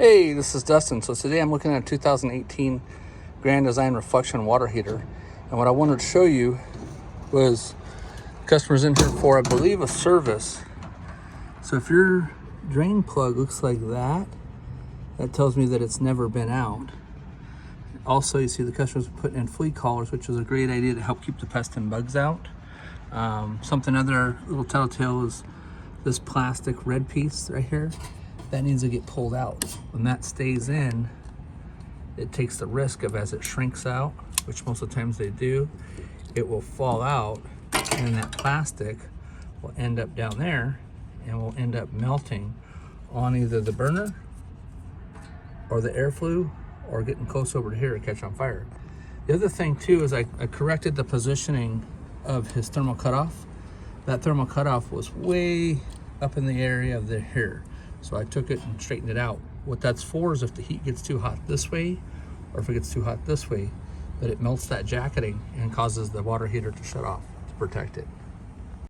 Hey, this is Dustin. So today I'm looking at a 2018 Grand Design Reflection water heater. And what I wanted to show you was customers in here for, I believe, a service. So if your drain plug looks like that, that tells me that it's never been out. Also, you see the customers putting in flea collars, which is a great idea to help keep the pests and bugs out. Something other little telltale is this plastic red piece right here. That needs to get pulled out. When that stays in, it takes the risk of, as it shrinks out, which most of the times they do, it will fall out, and that plastic will end up down there and will end up melting on either the burner or the air flue or getting close over to here to catch on fire. The other thing too is I corrected the positioning of his thermal cutoff. That thermal cutoff was way up in the area of the hair. So I took it and straightened it out. What that's for is if the heat gets too hot this way, or if it gets too hot this way, that it melts that jacketing and causes the water heater to shut off to protect it.